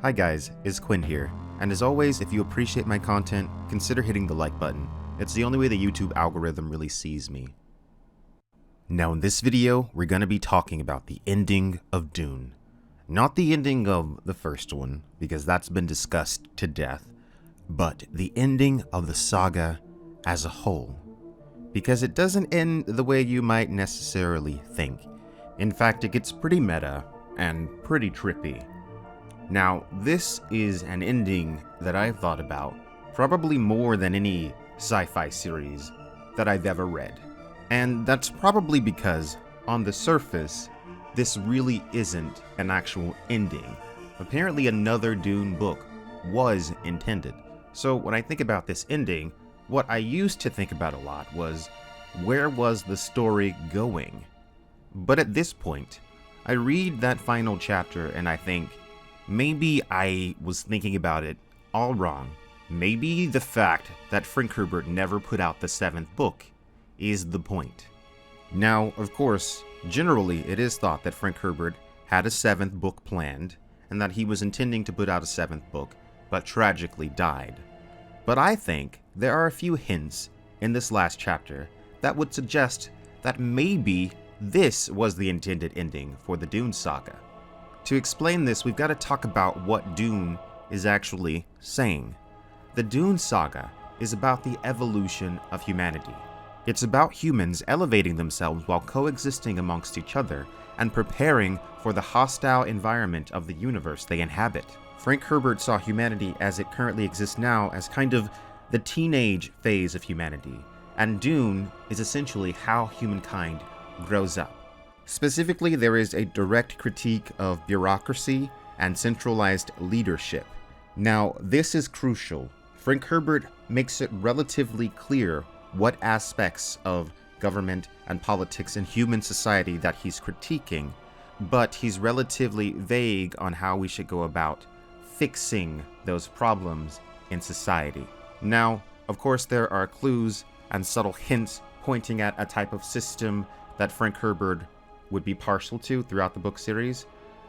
Hi guys, it's Quinn here, and as always, if you appreciate my content, consider hitting the like button. It's the only way the YouTube algorithm really sees me. Now in this video, we're going to be talking about the ending of Dune. Not the ending of the first one, because that's been discussed to death, but the ending of the saga as a whole. Because it doesn't end the way you might necessarily think. In fact, it gets pretty meta and pretty trippy. Now, this is an ending that I've thought about probably more than any sci-fi series that I've ever read. And that's probably because, on the surface, this really isn't an actual ending. Apparently another Dune book was intended. So when I think about this ending, what I used to think about a lot was, where was the story going? But at this point, I read that final chapter and I think, maybe I was thinking about it all wrong. Maybe the fact that Frank Herbert never put out the 7th book is the point. Now, of course, generally it is thought that Frank Herbert had a 7th book planned, and that he was intending to put out a 7th book, but tragically died. But I think there are a few hints in this last chapter that would suggest that maybe this was the intended ending for the Dune Saga. To explain this, we've got to talk about what Dune is actually saying. The Dune Saga is about the evolution of humanity. It's about humans elevating themselves while coexisting amongst each other and preparing for the hostile environment of the universe they inhabit. Frank Herbert saw humanity as it currently exists now as kind of the teenage phase of humanity, and Dune is essentially how humankind grows up. Specifically, there is a direct critique of bureaucracy and centralized leadership. Now, this is crucial. Frank Herbert makes it relatively clear what aspects of government and politics in human society that he's critiquing, but he's relatively vague on how we should go about fixing those problems in society. Now, of course, there are clues and subtle hints pointing at a type of system that Frank Herbert would be partial to throughout the book series,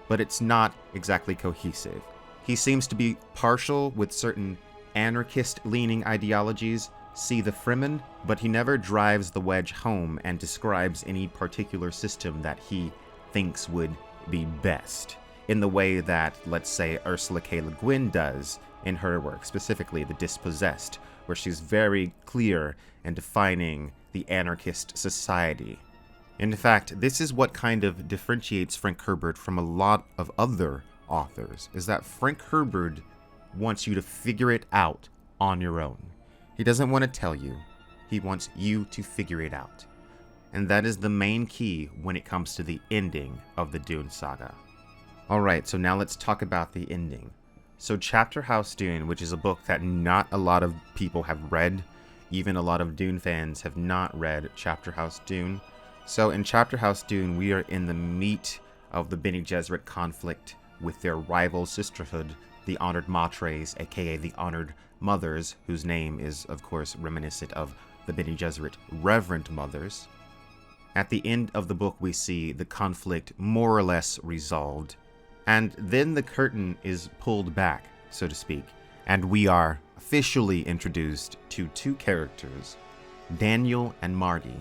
but it's not exactly cohesive. He seems to be partial with certain anarchist-leaning ideologies, see the Fremen, but he never drives the wedge home and describes any particular system that he thinks would be best, in the way that, let's say, Ursula K. Le Guin does in her work, specifically The Dispossessed, where she's very clear in defining the anarchist society. In fact, this is what kind of differentiates Frank Herbert from a lot of other authors, is that Frank Herbert wants you to figure it out on your own. He doesn't want to tell you, he wants you to figure it out. And that is the main key when it comes to the ending of the Dune Saga. Alright, so now let's talk about the ending. So Chapter House Dune, which is a book that not a lot of people have read, even a lot of Dune fans have not read Chapter House Dune. So in Chapter House Dune, we are in the meat of the Bene Gesserit conflict with their rival sisterhood, the Honored Matres, aka the Honored Mothers, whose name is, of course, reminiscent of the Bene Gesserit Reverend Mothers. At the end of the book, we see the conflict more or less resolved, and then the curtain is pulled back, so to speak, and we are officially introduced to two characters, Daniel and Marty.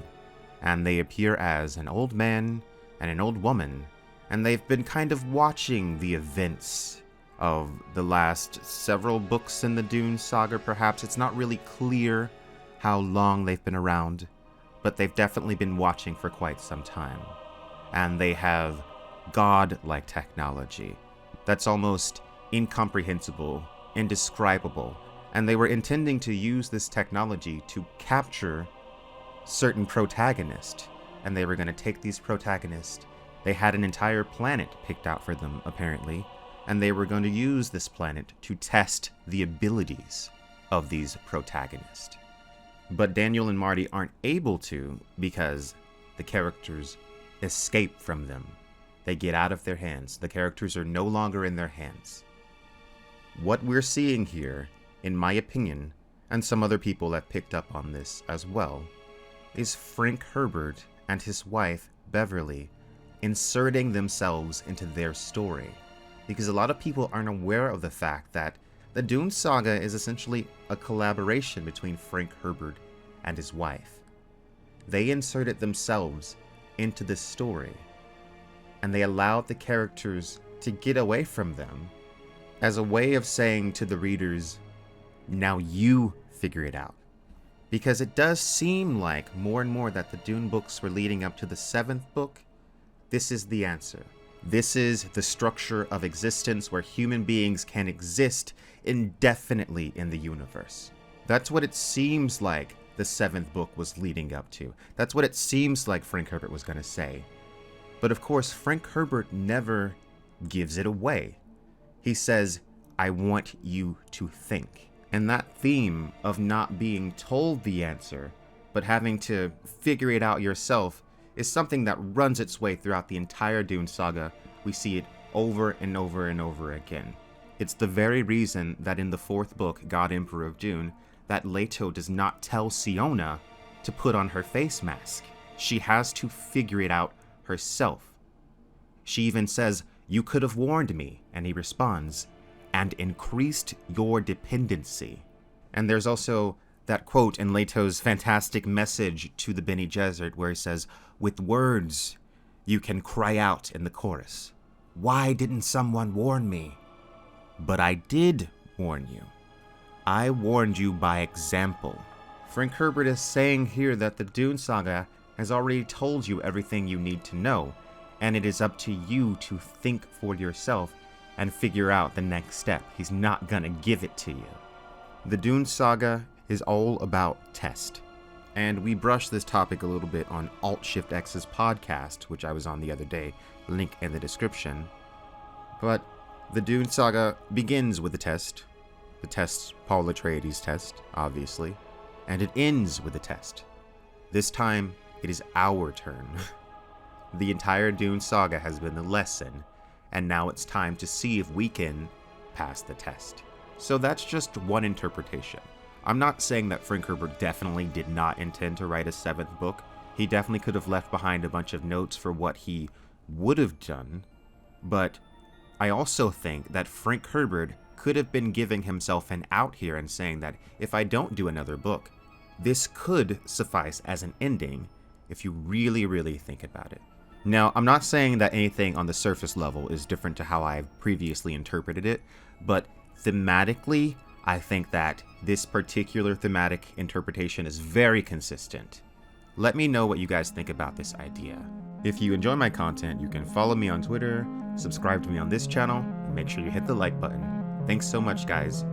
And they appear as an old man and an old woman, and they've been kind of watching the events of the last several books in the Dune Saga, perhaps. It's not really clear how long they've been around, but they've definitely been watching for quite some time. And they have god-like technology that's almost incomprehensible, indescribable, and they were intending to use this technology to capture certain protagonists, and they were going to take these protagonists. They had an entire planet picked out for them, apparently, and they were going to use this planet to test the abilities of these protagonists. But Daniel and Marty aren't able to because the characters escape from them. They get out of their hands. The characters are no longer in their hands. What we're seeing here, in my opinion, and some other people have picked up on this as well, is Frank Herbert and his wife, Beverly, inserting themselves into their story. because a lot of people aren't aware of the fact that the Dune Saga is essentially a collaboration between Frank Herbert and his wife. They inserted themselves into this story, and they allowed the characters to get away from them as a way of saying to the readers, now you figure it out. Because it does seem like more and more that the Dune books were leading up to the 7th book. This is the answer. This is the structure of existence where human beings can exist indefinitely in the universe. That's what it seems like the 7th book was leading up to. That's what it seems like Frank Herbert was going to say. But of course, Frank Herbert never gives it away. He says, I want you to think. And that theme of not being told the answer, but having to figure it out yourself, is something that runs its way throughout the entire Dune Saga. We see it over and over and over again. It's the very reason that in the 4th book, God Emperor of Dune, that Leto does not tell Siona to put on her face mask. She has to figure it out herself. She even says, you could have warned me, and he responds, and increased your dependency. And there's also that quote in Leto's fantastic message to the Bene Gesserit where he says, with words, you can cry out in the chorus. Why didn't someone warn me? But I did warn you. I warned you by example. Frank Herbert is saying here that the Dune Saga has already told you everything you need to know, and it is up to you to think for yourself and figure out the next step. He's not gonna give it to you. The Dune Saga is all about test. And we brushed this topic a little bit on Alt-Shift-X's podcast, which I was on the other day, link in the description. But the Dune Saga begins with a test. The test, Paul Atreides' test, obviously. And it ends with a test. This time, it is our turn. The entire Dune Saga has been the lesson, and now it's time to see if we can pass the test. So that's just one interpretation. I'm not saying that Frank Herbert definitely did not intend to write a 7th book. He definitely could have left behind a bunch of notes for what he would have done, but I also think that Frank Herbert could have been giving himself an out here and saying that if I don't do another book, this could suffice as an ending if you really, really think about it. Now, I'm not saying that anything on the surface level is different to how I've previously interpreted it, but thematically, I think that this particular thematic interpretation is very consistent. Let me know what you guys think about this idea. If you enjoy my content, you can follow me on Twitter, subscribe to me on this channel, and make sure you hit the like button. Thanks so much, guys.